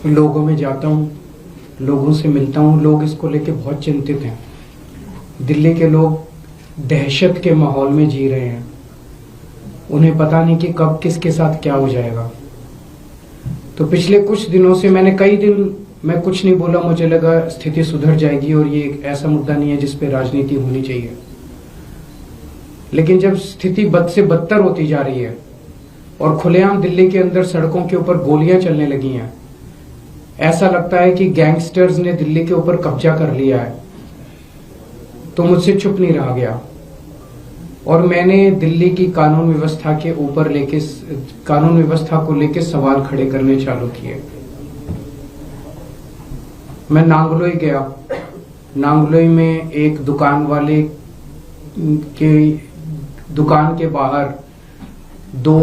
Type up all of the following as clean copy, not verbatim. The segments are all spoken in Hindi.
लोगों में जाता हूँ, लोगों से मिलता हूँ, लोग इसको लेके बहुत चिंतित हैं। दिल्ली के लोग दहशत के माहौल में जी रहे हैं। उन्हें पता नहीं कि कब किसके साथ क्या हो जाएगा। तो पिछले कुछ दिनों से कई दिन मैं कुछ नहीं बोला, मुझे लगा स्थिति सुधर जाएगी और ये एक ऐसा मुद्दा नहीं है जिस पे राजनीति होनी चाहिए। लेकिन जब स्थिति बद से बदतर होती जा रही है और खुलेआम दिल्ली के अंदर सड़कों के ऊपर गोलियां चलने लगी हैं, ऐसा लगता है कि गैंगस्टर्स ने दिल्ली के ऊपर कब्जा कर लिया है, तो मुझसे चुप नहीं रहा गया और मैंने दिल्ली की कानून व्यवस्था को लेके सवाल खड़े करने चालू किए। मैं नांगलोई गया। नांगलोई में एक दुकान के बाहर दो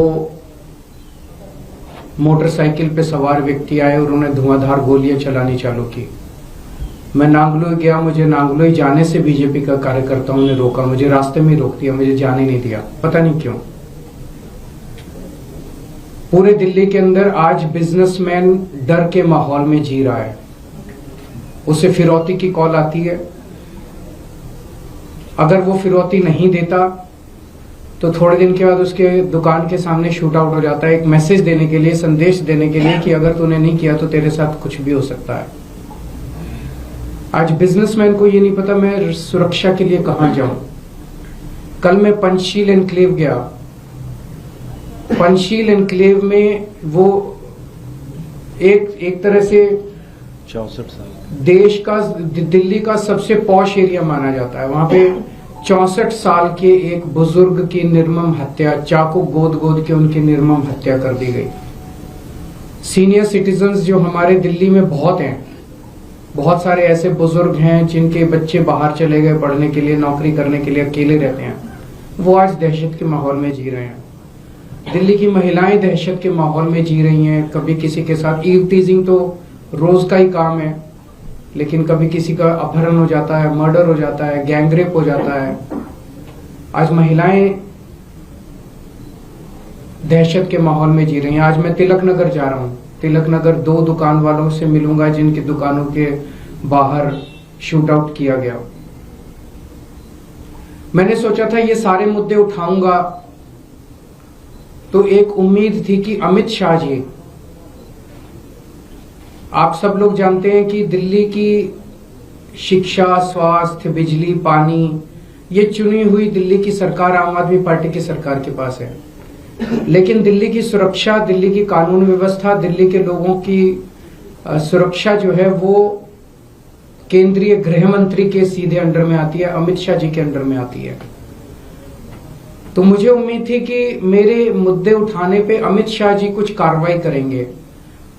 मोटरसाइकिल पे सवार व्यक्ति आए और उन्हें धुआंधार गोलियां चलानी चालू की। मैं नांगलोई गया। मुझे नांगलोई जाने से बीजेपी का कार्यकर्ताओं ने रोका, मुझे रास्ते में रोक दिया, मुझे जाने नहीं दिया, पता नहीं क्यों। पूरे दिल्ली के अंदर आज बिजनेसमैन डर के माहौल में जी रहा है। उसे फिरौती की कॉल आती है, अगर वो फिरौती नहीं देता तो थोड़े दिन के बाद उसके दुकान के सामने शूट आउट हो जाता है, एक मैसेज देने के लिए, संदेश देने के लिए कि अगर तूने नहीं किया तो तेरे साथ कुछ भी हो सकता है। आज बिजनेसमैन को ये नहीं पता मैं सुरक्षा के लिए कहां जाऊं। कल मैं पंचशील एनक्लेव गया। पंचशील एनक्लेव में वो एक तरह से 64 साल देश का, दिल्ली का सबसे पॉश एरिया माना जाता है। वहां पे 64 साल के एक बुजुर्ग की निर्मम हत्या, चाकू गोद के उनकी निर्मम हत्या कर दी गई। सीनियर सिटीजन्स जो हमारे दिल्ली में बहुत हैं, बहुत सारे ऐसे बुजुर्ग हैं जिनके बच्चे बाहर चले गए पढ़ने के लिए, नौकरी करने के लिए, अकेले रहते हैं, वो आज दहशत के माहौल में जी रहे हैं। दिल्ली की महिलाएं दहशत के माहौल में जी रही हैं। कभी किसी के साथ ईव टीजिंग तो रोज का ही काम है, लेकिन कभी किसी का अपहरण हो जाता है, मर्डर हो जाता है, गैंगरेप हो जाता है। आज महिलाएं दहशत के माहौल में जी रही हैं। आज मैं तिलक नगर जा रहा हूं। तिलक नगर 2 दुकान वालों से मिलूंगा जिनकी दुकानों के बाहर शूट आउट किया गया। मैंने सोचा था ये सारे मुद्दे उठाऊंगा तो एक उम्मीद थी कि अमित शाह जी, आप सब लोग जानते हैं कि दिल्ली की शिक्षा, स्वास्थ्य, बिजली, पानी, ये चुनी हुई दिल्ली की सरकार आम आदमी पार्टी की सरकार के पास है। लेकिन दिल्ली की सुरक्षा, दिल्ली की कानून व्यवस्था, दिल्ली के लोगों की सुरक्षा जो है वो केंद्रीय गृह मंत्री के सीधे अंडर में आती है, अमित शाह जी के अंडर में आती है। तो मुझे उम्मीद थी कि मेरे मुद्दे उठाने पे अमित शाह जी कुछ कार्रवाई करेंगे।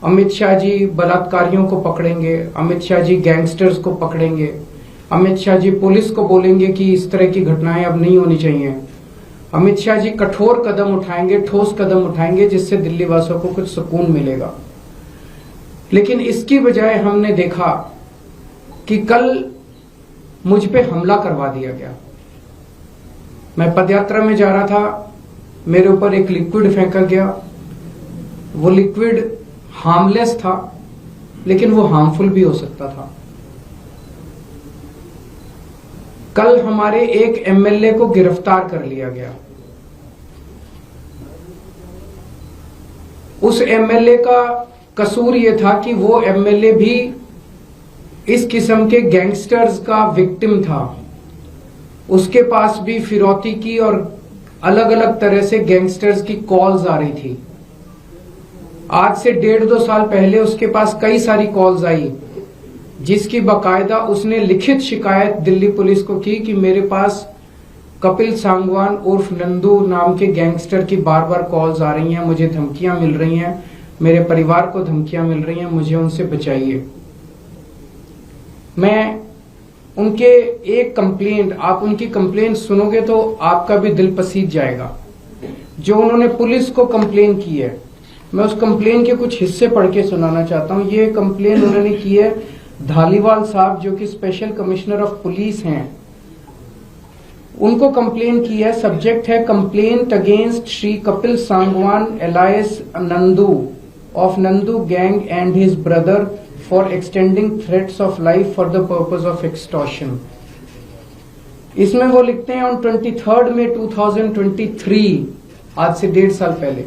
अमित शाह जी बलात्कारियों को पकड़ेंगे, अमित शाह जी गैंगस्टर्स को पकड़ेंगे, अमित शाह जी पुलिस को बोलेंगे कि इस तरह की घटनाएं अब नहीं होनी चाहिए। अमित शाह जी कठोर कदम उठाएंगे, ठोस कदम उठाएंगे जिससे दिल्ली वासियों को कुछ सुकून मिलेगा। लेकिन इसकी बजाय हमने देखा कि कल मुझ पे हमला करवा दिया गया। मैं पदयात्रा में जा रहा था, मेरे ऊपर एक लिक्विड फेंका गया। वो लिक्विड हार्मलेस था, लेकिन वो हार्मफुल भी हो सकता था। कल हमारे एक एमएलए को गिरफ्तार कर लिया गया। उस एमएलए का कसूर यह था कि वो एमएलए भी इस किस्म के गैंगस्टर्स का विक्टिम था। उसके पास भी फिरौती की और अलग अलग तरह से गैंगस्टर्स की कॉल्स आ रही थी। आज से 1.5-2 साल पहले उसके पास कई सारी कॉल्स आई, जिसकी बाकायदा उसने लिखित शिकायत दिल्ली पुलिस को की कि मेरे पास कपिल सांगवान उर्फ नंदू नाम के गैंगस्टर की बार बार कॉल्स आ रही हैं, मुझे धमकियां मिल रही हैं, मेरे परिवार को धमकियां मिल रही हैं, मुझे उनसे बचाइए। मैं उनके एक कंप्लेंट, आप उनकी कंप्लेंट सुनोगे तो आपका भी दिल पसीज जाएगा। जो उन्होंने पुलिस को कंप्लेन की है, मैं उस कंप्लेन के कुछ हिस्से पढ़ के सुनाना चाहता हूं। ये कंप्लेन उन्होंने की है धालीवाल साहब, जो कि स्पेशल कमिश्नर ऑफ पुलिस हैं, उनको कंप्लेन की है। सब्जेक्ट है complaint against Shri Kapil Sangwan alliance Nandu of Nandu gang and his brother for extending threats of life for the purpose of extortion. इसमें वो लिखते हैं on 23rd May 2023, आज से 1.5 साल पहले,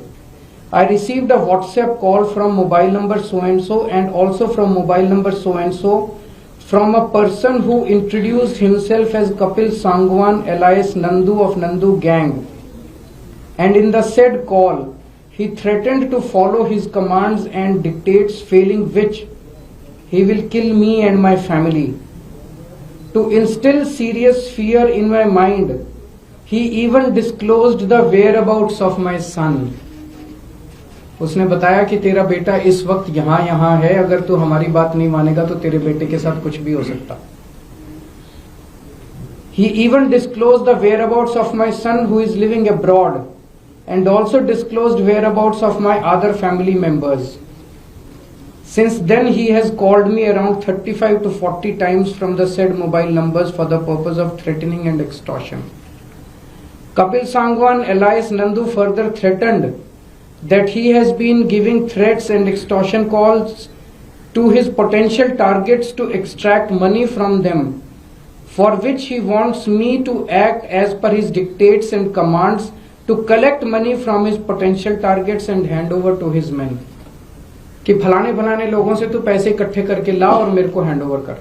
I received a WhatsApp call from mobile number so and so and also from mobile number so and so from a person who introduced himself as Kapil Sangwan alias Nandu of Nandu gang, and in the said call he threatened to follow his commands and dictates, failing which he will kill me and my family. To instill serious fear in my mind, he even disclosed the whereabouts of my son. उसने बताया कि तेरा बेटा इस वक्त यहाँ है, अगर तू हमारी बात नहीं मानेगा तो तेरे बेटे के साथ कुछ भी हो सकता. He even disclosed the whereabouts of my son who is living abroad and also disclosed whereabouts of my other family members. Since then he has called me around 35 to 40 times from the said mobile numbers for the purpose of threatening and extortion. Kapil Sangwan alias Nandu further threatened that he has been giving threats and extortion calls to his potential targets to extract money from them, for which he wants me to act as per his dictates and commands to collect money from his potential targets and hand over to his men. कि फलाने फलाने लोगों से तू पैसे इकट्ठे करके ला और मेरे को हैंड ओवर कर.